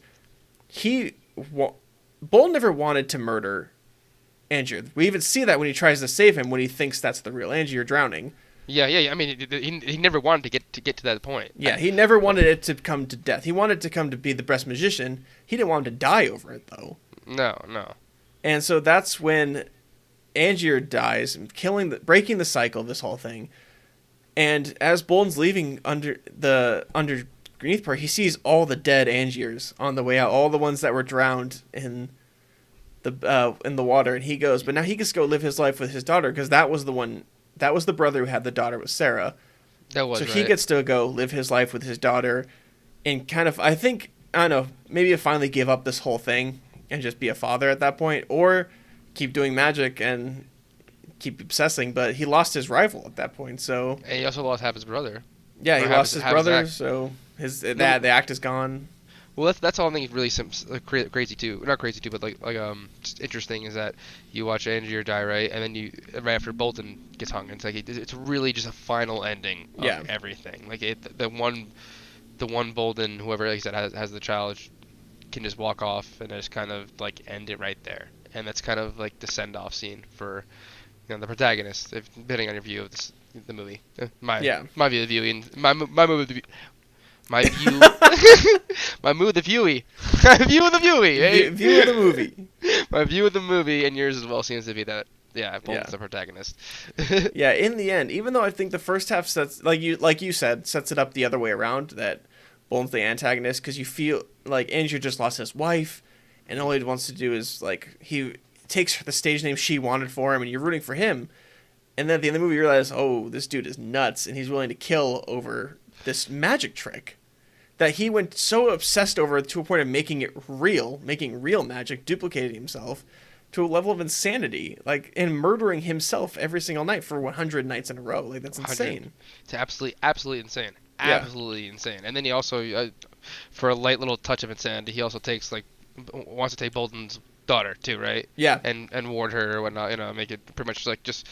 Bolden never wanted to murder Angier. We even see that when he tries to save him, when he thinks that's the real Angier drowning. Yeah. I mean, he never wanted to get to that point. Yeah, he never wanted it to come to death. He wanted to come to be the best magician. He didn't want him to die over it, though. No. And so that's when Angier dies, breaking the cycle of this whole thing. And as Bolden's leaving underneath part, he sees all the dead Angiers on the way out, all the ones that were drowned in the water, and he goes, but now he gets to go live his life with his daughter, because that was the brother who had the daughter with Sarah. He gets to go live his life with his daughter, and kind of, I don't know, maybe he'll finally give up this whole thing and just be a father at that point, or keep doing magic and keep obsessing. But he lost his rival at that point, so... And he also lost half his brother. Yeah, he lost his brother, so the act is gone. Well, that's all I think is really crazy too. Not crazy too, but like just interesting is that you watch Angier die, right, and then right after Bolden gets hung, and it's like it's really just a final ending of everything. Like the one Bolden, whoever, like I said, has the child, can just walk off and just kind of like end it right there, and that's kind of like the send off scene for the protagonist, depending on your view of the movie. My view of the viewing, my movie. My view, my mood, the viewy, view of the viewy, eh? View of the movie. My view of the movie, and yours as well seems to be that. Yeah, Bolden's the protagonist. Yeah, in the end, even though I think the first half sets, like you said, sets it up the other way around, that Bolden's the antagonist, because you feel like Angier just lost his wife, and all he wants to do is he takes the stage name she wanted for him, and you're rooting for him, and then at the end of the movie you realize, oh, this dude is nuts, and he's willing to kill over this magic trick. That he went so obsessed over it to a point of making real magic, duplicating himself to a level of insanity, and murdering himself every single night for 100 nights in a row. Like, that's insane. It's absolutely insane. Absolutely insane. And then he also, for a light little touch of insanity, he also wants to take Bolden's daughter too, right? Yeah. And ward her or whatnot, make it pretty much like just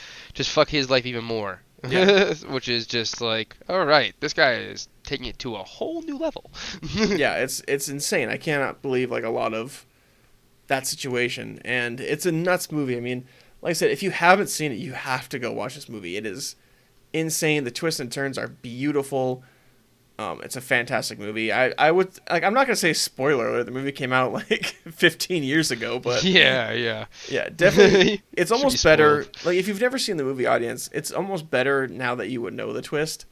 fuck his life even more. Yeah. Which is just like, all right, this guy is taking it to a whole new level. Yeah, it's insane. I cannot believe a lot of that situation, and it's a nuts movie. I mean, like I said, if you haven't seen it, you have to go watch this movie. It is insane. The twists and turns are beautiful. It's a fantastic movie. I would I'm not gonna say spoiler alert. The movie came out 15 years ago, but yeah, definitely. It's almost better. If you've never seen the movie, audience, it's almost better now that you would know the twist,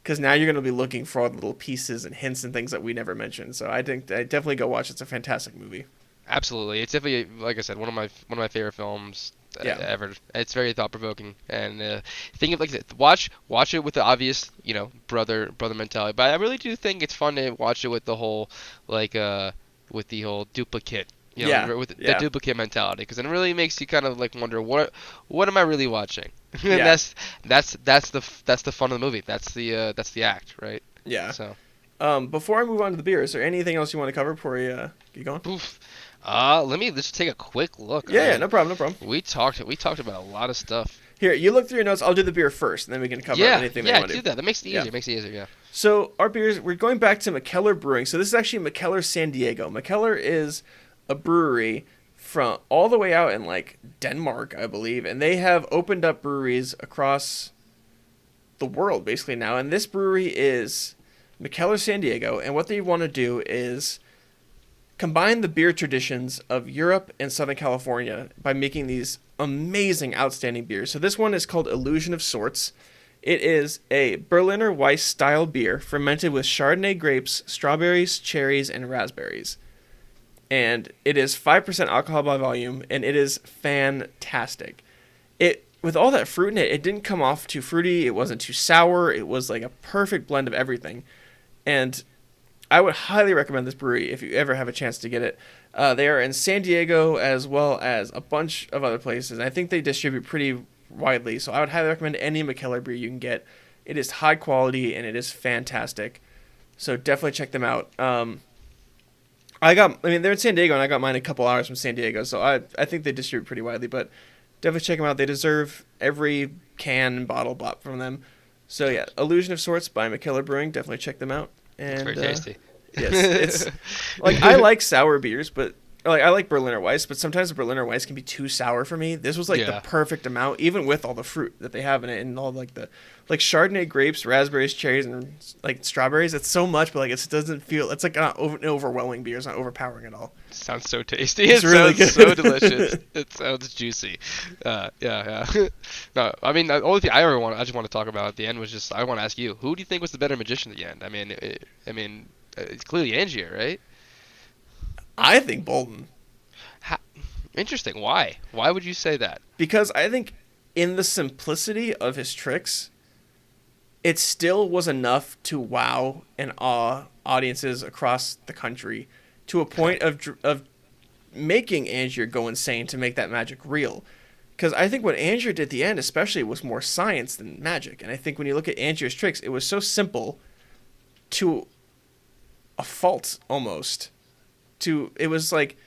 because now you're gonna be looking for all the little pieces and hints and things that we never mentioned. So I think I definitely go watch it. It's a fantastic movie. Absolutely, it's definitely, like I said, one of my favorite films ever. It's very thought provoking, and think of watch it with the obvious brother mentality. But I really do think it's fun to watch it with the whole with the whole duplicate. With the duplicate mentality, because it really makes you kind of wonder what am I really watching? And that's the fun of the movie. That's the act, right? Yeah. So, before I move on to the beer, is there anything else you want to cover before we get going? Oof. Let me just take a quick look. Yeah, no problem. We talked about a lot of stuff. Here, you look through your notes. I'll do the beer first, and then we can cover anything that you want to do. Yeah, do that. That makes it easier. Makes it easier, yeah. So our beers, we're going back to Mikkeller Brewing. So this is actually Mikkeller San Diego. Mikkeller is a brewery from all the way out in Denmark, I believe, and they have opened up breweries across the world basically now. And this brewery is Mikkeller San Diego, and what they want to do is combine the beer traditions of Europe and Southern California by making these amazing, outstanding beers. So this one is called Illusion of Sorts. It is a Berliner Weiss style beer fermented with Chardonnay grapes, strawberries, cherries, and raspberries. And it is 5% alcohol by volume, and it is fantastic. With all that fruit in it, it didn't come off too fruity. It wasn't too sour. It was like a perfect blend of everything. And I would highly recommend this brewery if you ever have a chance to get it. They are in San Diego as well as a bunch of other places. I think they distribute pretty widely, so I would highly recommend any Mikkeller beer you can get. It is high quality and it is fantastic. So definitely check them out. They're in San Diego, and I got mine a couple hours from San Diego, so I think they distribute pretty widely, but definitely check them out. They deserve every can and bottle bought from them. So yeah, Illusion of Sorts by Mikkeller Brewing. Definitely check them out. And, it's very tasty. Yes, it's like I like sour beers, but like I like Berliner Weiss, but sometimes the Berliner Weiss can be too sour for me. This was like the perfect amount, even with all the fruit that they have in it and all like the Chardonnay grapes, raspberries, cherries, and like strawberries. It's so much, but like it doesn't feel. It's like not an overwhelming beer. It's not overpowering at all. It sounds so tasty. It's really good. So delicious. It sounds juicy. Yeah. No, I mean the only thing I just want to talk about at the end was just I want to ask you, who do you think was the better magician at the end? I mean, it's clearly Angier, right? I think Bolton. Interesting. Why? Why would you say that? Because I think in the simplicity of his tricks, it still was enough to wow and awe audiences across the country to a point of making Angier go insane to make that magic real. Because I think what Angier did at the end especially was more science than magic. And I think when you look at Angier's tricks, it was so simple to a fault almost. It was like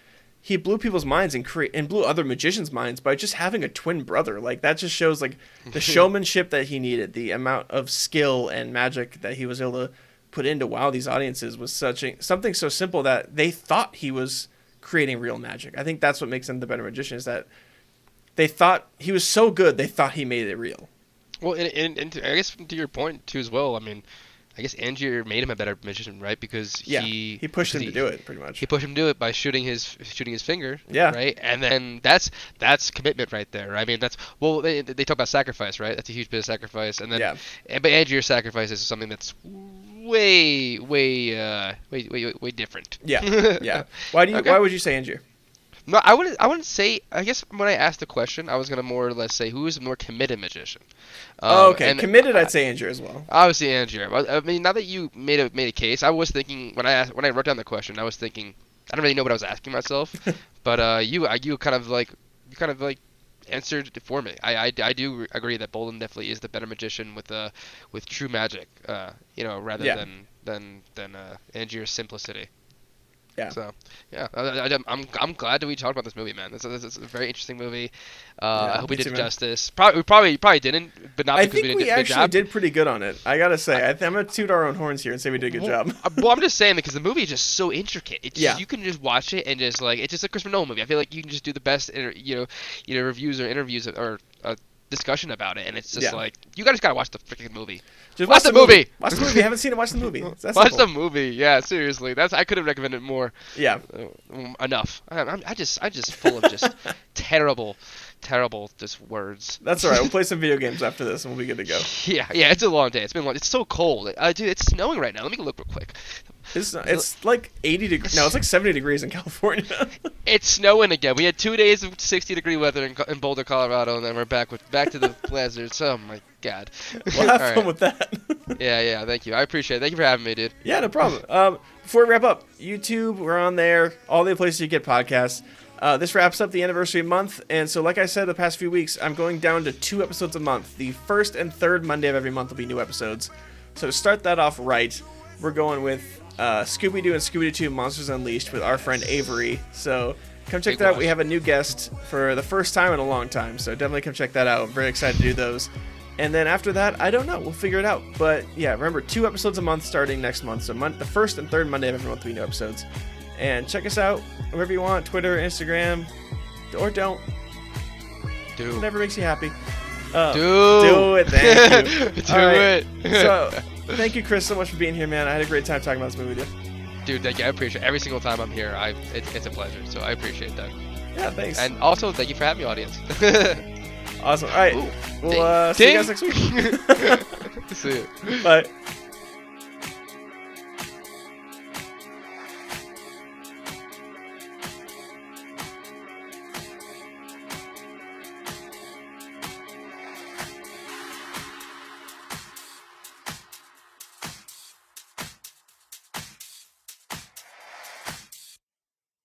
he blew people's minds and blew other magicians' minds by just having a twin brother. Like that just shows like the showmanship that he needed, the amount of skill and magic that he was able to put into wow these audiences was something so simple that they thought he was creating real magic. I think that's what makes him the better magician, is that they thought he was so good they thought he made it real. Well, and I guess to your point too as well. I mean, I guess Angier made him a better magician, right? Because he pushed him to do it pretty much. He pushed him to do it by shooting his finger. Yeah. Right, and then that's commitment right there. I mean, they talk about sacrifice, right? That's a huge bit of sacrifice, and then but Angier's sacrifice is something that's way different. Yeah. Why would you say Angier? No, I wouldn't say. I guess when I asked the question, I was gonna more or less say who is a more committed magician. Okay, committed. I'd say Angier as well. Obviously Angier. I mean, now that you made a case, I was thinking when I wrote down the question, I was thinking I don't really know what I was asking myself, but you kind of like answered it for me. I do agree that Bolton definitely is the better magician with true magic. Rather than Angier's simplicity. Yeah. So, yeah, I'm glad that we talked about this movie, man. It's a very interesting movie. I hope we did it justice. We probably didn't, but not because we didn't do a good job. I think we actually did pretty good on it. I gotta say, I'm gonna toot our own horns here and say we did a good job. Well, I'm just saying because the movie is just so intricate. You can just watch it and just like it's just a Christopher Nolan movie. I feel like you can just do the best, reviews or interviews or discussion about it, and it's just like you guys gotta watch the freaking movie. Just watch the movie. Watch the movie. If you haven't seen it, watch the movie. Watch the movie. Yeah, seriously. I couldn't recommend it more. Yeah. Enough. I just full of just terrible just words. That's all right. We'll play some video games after this, and we'll be good to go. Yeah. It's a long day. It's been long. It's so cold. Dude, it's snowing right now. Let me look real quick. It's like 80 degrees. No, it's like 70 degrees in California. It's snowing again. We had 2 days of 60-degree weather in Boulder, Colorado, and then we're back to the blizzards. Oh my god. We'll have fun with that. Yeah. Thank you. I appreciate it. Thank you for having me, dude. Yeah, no problem. Before we wrap up, YouTube, we're on there. All the places you get podcasts. This wraps up the anniversary month, and so like I said the past few weeks, I'm going down to 2 episodes a month. The first and third Monday of every month will be new episodes. So to start that off right, we're going with Scooby-Doo and Scooby-Doo 2 Monsters Unleashed with our friend Avery. So come check that out. We have a new guest for the first time in a long time, so definitely come check that out. I'm very excited to do those. And then after that, I don't know. We'll figure it out. But yeah, remember, 2 episodes a month starting next month. So the first and third Monday of every month will be new episodes. And check us out wherever you want, Twitter, Instagram, or don't. Do. Whatever makes you happy. Do it. Thank you. Do it. So, thank you, Kris, so much for being here, man. I had a great time talking about this movie with you. Dude, thank you. I appreciate it. Every single time I'm here, it's a pleasure. So I appreciate that. Yeah, thanks. And also, thank you for having me, audience. Awesome. All right. We'll see you guys next week. See you. Bye.